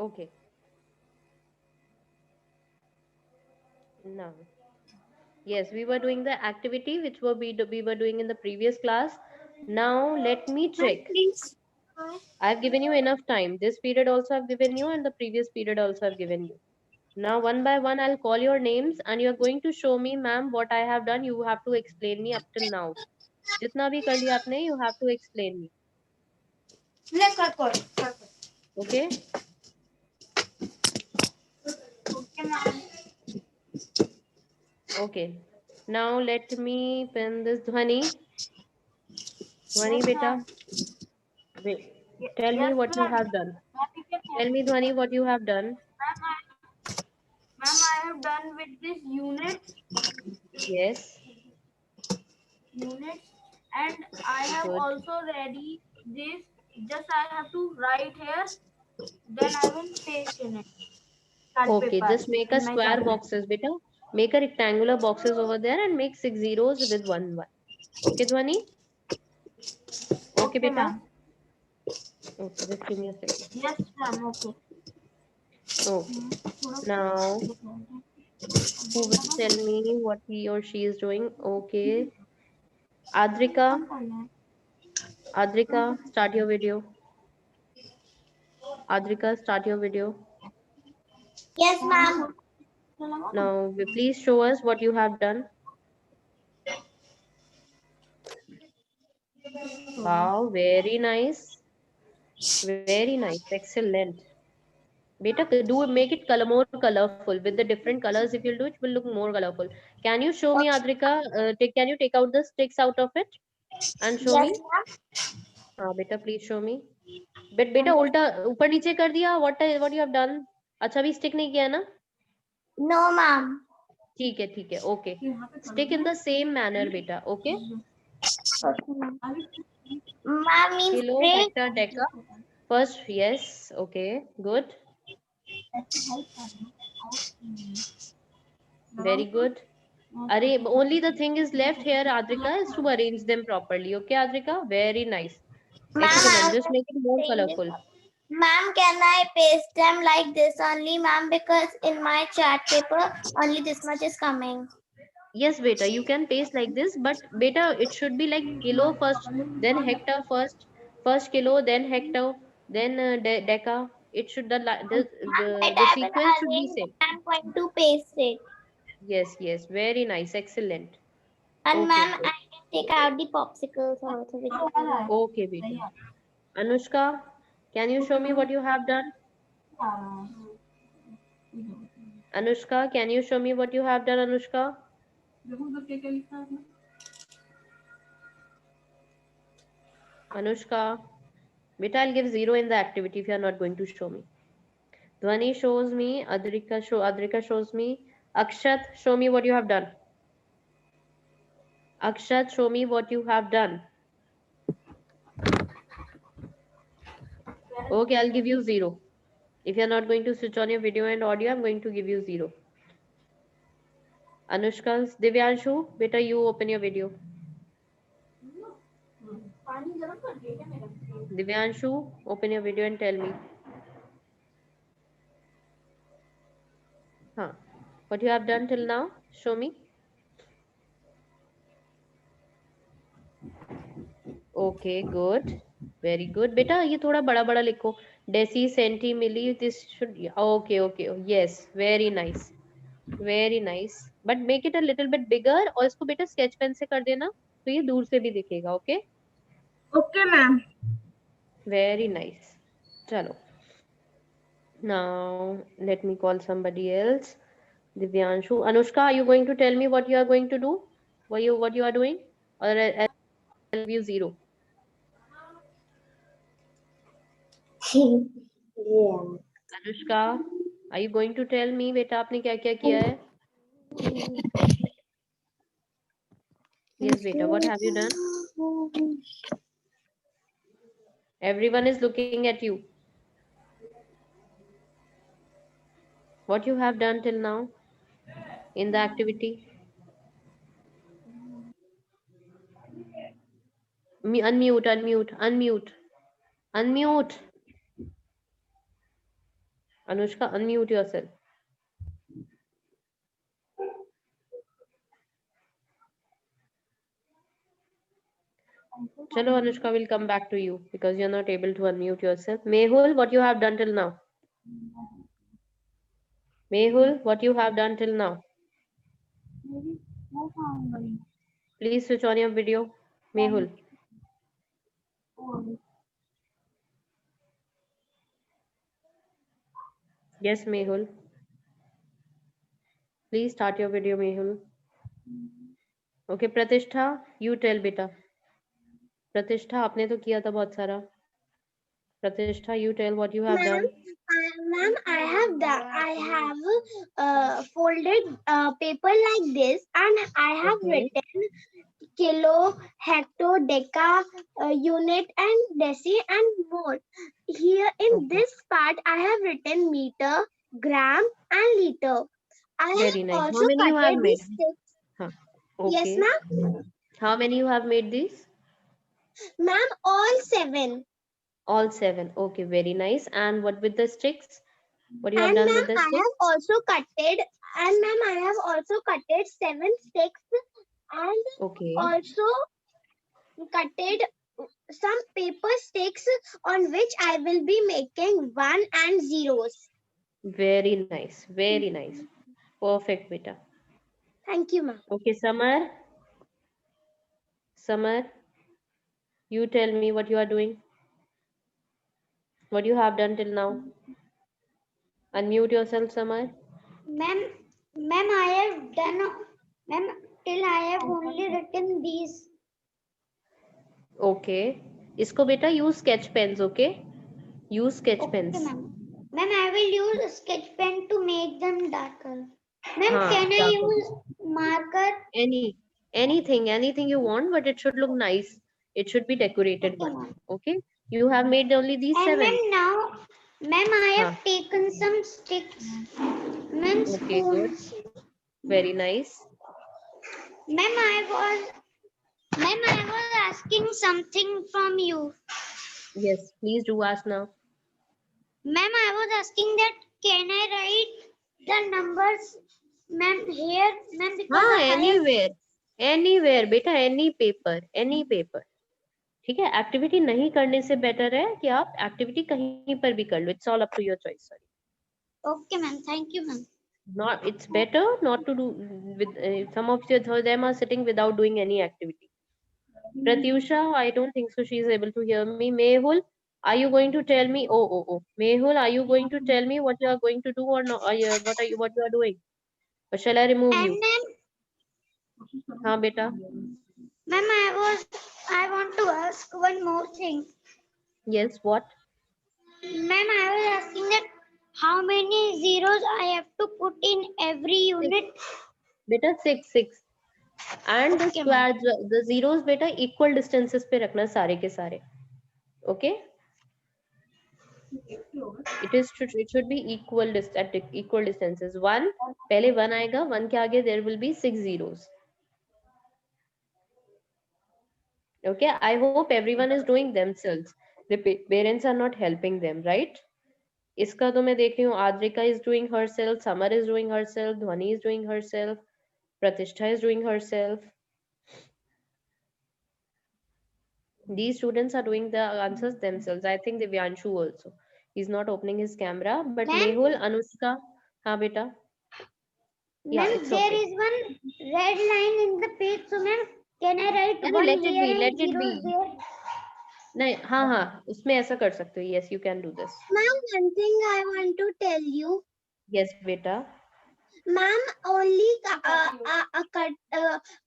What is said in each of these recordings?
Okay. Now, yes, we were doing the activity which we were doing in the previous class. Now let me Ma'am, check. please. I've given you enough time. This period also I've given you, and the previous period also I've given you. Now, one by one, I'll call your names, and you're going to show me, ma'am, what I have done. You have to explain me up till now. जितना भी कर लिया आपने, you have to explain me. Let's record. Okay? Okay, ma'am. Okay. Now let me pin this Dhwani. Dhwani, Yes, beta, ma'am. wait. Tell me Yes, what you ma'am. have done. Ma'am, you can Tell me, help me. Dhwani, what you have done. Ma'am, I have done with this Yes. units, and I have Good. also ready this. Just I have to write here. Then I will paste in it. Chart Okay, paper just make a in my square chart paper. boxes, beta. Make a rectangular boxes over there and make 6 zeros with 1 1. Okay, Dhwani? Okay, Okay, beta. ma'am. Okay, just give me a second. Yes, ma'am. Okay. Okay. Now, who will tell me what he or she is doing? Okay. Adrika, Adrika, start your video. Adrika, start your video. Yes, ma'am. Now, please show us what you have done. Wow, very nice. Very nice. Excellent. Beta, do make it color more colorful with the different colors. If you'll do it, will look more colorful. Can you show me, Adrika? Can you take out the sticks out of it and show Yes, me? ma'am. हाँ बेटा please show मी बेटा उल्टा ऊपर नीचे कर दिया what you have done अच्छा भी स्टिक नहीं किया ना No, ma'am. ठीक है okay stick in the same manner बेटा okay Okay, ma'am. Ma'am means kilo break. Hecto deca first yes okay good very good अरे only the thing is left here Adrika is to arrange them properly okay Adrika very nice Ma'am, excellent I just was make it more saying this. colorful Ma'am, can I paste them like this only, ma'am? Because in my chart paper, only this much is coming. yes beta you can paste like this but beta it should be like kilo first then hectare first kilo then hectare then deca it should Ma'am, but the I will sequence should be arrange same and I'm going to paste it. yes very nice excellent And okay ma'am, I can take out the popsicles also with me. okay beta Anushka can you show me what you have done Anushka can you show me what you have done Anushka Anushka beta I'll give 0 in the activity if you are not going to show me Dhwani shows me, Adrika shows me. Akshat, show me what you have done. Akshat, show me what you have done. Okay, I'll give you 0. If you're not going to switch on your video and audio, I'm going to give you 0. Anushka, Divyanshu, beta, you open your video. Divyanshu, open your video and tell me. Huh. What you have done till now? Show me. Okay, good. Very good. Beta, ये थोड़ा बड़ा बड़ा लिखो. Deci, centi, milli. This should. Okay, okay. Yes, very nice. Very nice but make it a little bit बिगर और इसको बेटा sketch pen से कर देना तो ये दूर से भी दिखेगा okay Okay, ma'am. Very nice चलो now let me call somebody else Divyanshu Anushka are you going to tell me what you are going to do what you are doing or I'll give you 0 Yeah. Anushka are you going to tell me बेटा आपने क्या क्या किया है yes बेटा what have you done everyone is looking at you what you have done till now in the activity unmute unmute unmute unmute Anushka, unmute yourself. Chalo, Anushka, will come back to you because you're not able to unmute yourself. Mehul, what you have done till now? Mehul, what you have done till now? Please switch on your video. Mehul. Yes, Mehul. Please start your video, Mehul. Okay, Pratishtha, you tell beta. Pratishtha, आपने तो किया था बहुत सारा. Pratishtha, you tell what you have done. Ma'am, I have folded paper like this, and I have Okay. written kilo, hecto, deca, unit, and deci, and more. Here in Okay. this part, I have written meter, gram, and liter. I Very have nice. How also many you have cutted made? these sticks. Huh. Yes, Okay. ma'am. How many you have made these? Ma'am, all 7. All 7. Okay, very nice. And what with the sticks? What you have And done ma'am, with the I sticks? have also cutted. And ma'am, I have also cutted 7 sticks, and Okay. also cutted some paper sticks on which I will be making 1 and zeros. Very nice. Very nice. Perfect, beta. Thank you, ma'am. Okay, Samar. Samar, you tell me what you are doing. What you have done till now. Unmute yourself, Samar. Ma'am, I have done, ma'am, till I have only written these. Okay. इसको बेटा use sketch pens, okay? Use sketch Okay, pens. ma'am. Ma'am, I will use a sketch pen to make them darker. Ma'am, हाँ, can I darker. use marker? Anything you want, but it should look nice. It should be decorated Okay, one. ma'am. Okay? You have made only these And 7. ma'am, I Huh. have taken some sticks. Ma'am, Okay, good. spoons. Very nice. Ma'am, I was asking something from you. Yes, please do ask now. Ma'am, I was asking that can I write the numbers, ma'am, here, ma'am, because हाँ, I have. anywhere बेटा, any paper. ठीक है, activity नहीं करने से better है कि आप एक्टिविटी कहीं पर भी कर लो. It's all up to your choice. Sorry. Okay, ma'am. Thank you, ma'am. Not, it's better not to do with some of them are sitting without doing any activity. Pratyusha, I don't think so she is able to hear me. Mehul, are you going to tell me? Oh. Mehul, are you going to tell me what you are going to do or not? What you are doing? Or shall I remove And you? हाँ बेटा. ma'am, I want to ask one more thing. Yes, what? Ma'am, I was asking that how many zeros I have to put in every 6. unit. बेटा 6. And the Okay, ma'am. squares, the zeros बेटा equal distances पे रखना सारे के सारे. Okay? It should be at equal distances. 1 पहले 1 आएगा, 1 के आगे there will be 6 zeros. Okay, I hope everyone is doing themselves. The parents are not helping them, right? इसका तो मैं देख रही हूँ. Adrika is doing herself, Samar is doing herself, Dhwani is doing herself, Pratishtha is doing herself. These students are doing the answers themselves. I think Divyanshu also. He's not opening his camera, but Ma'am, Mehul, Anushka, हाँ बेटा. Yeah, ma'am, it's there okay. is one red line in the page. So, ma'am, can I write अरे one let it here be, and let it zeros be. there? नहीं, हाँ, उसमें ऐसा कर सकते हो. Yes, you can do this. Ma'am, one thing I want to tell you. Yes, बेटा. Ma'am, only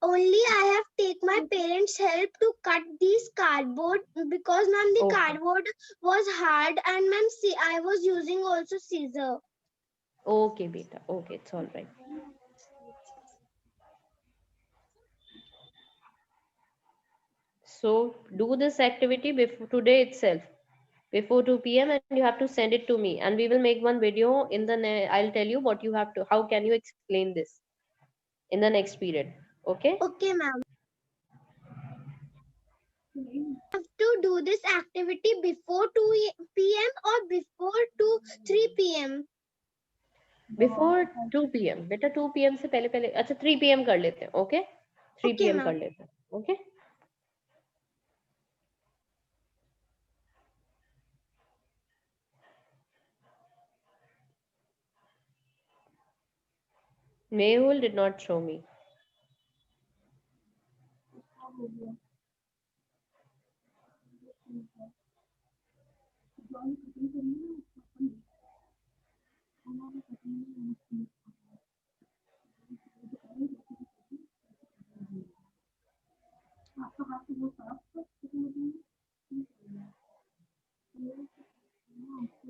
only I have take my parents' help to cut these cardboard because ma'am the Okay. cardboard was hard, and ma'am see I was using also scissor. Okay, beta. Okay, it's all right. So do this activity before today itself, before 2 p.m. and you have to send it to me. And we will make one video in the I'll tell you what you have to, how can you explain this in the next period. Okay? Okay, ma'am. I have to to do this activity before 2 p.m. or before 3 p.m.? Before 2 p.m. बेटा 2 p.m. से पहले पहले, अच्छा 3 p.m. कर लेते हैं. Okay 3 Okay, p.m. ma'am. कर लेते हैं. Okay Mehul did not show me.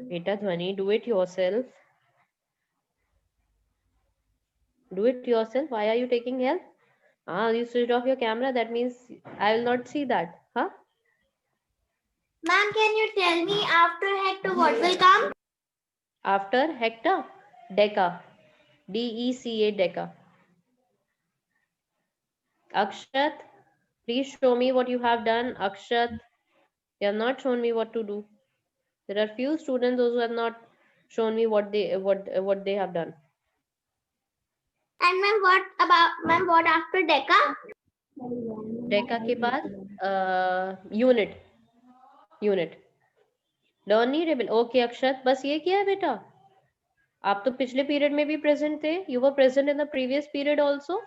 Beta Dhwani, do it yourself. Do it yourself. Why are you taking help? Ah, you switched off your camera. That means I will not see that. Huh? Ma'am, can you tell me after Hector what will come? After Hector, Deca. DECA, Deca. Akshat, please show me what you have done. Akshat, you have not shown me what to do. There are few students those who have not shown me what they have done. And ma'am, what after Deca? Deca के बाद unit learnable. Okay अक्षत, बस ये किया है बेटा. आप तो पिछले पीरियड में भी प्रेजेंट थे. You were present in the previous period also.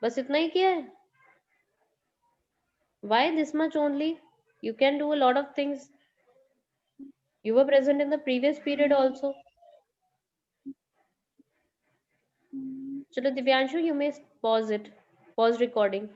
बस इतना ही किया है. Why this much only? You can do a lot of things. You were present in the previous period also. चलो Divyanshu, you may pause it. Pause recording.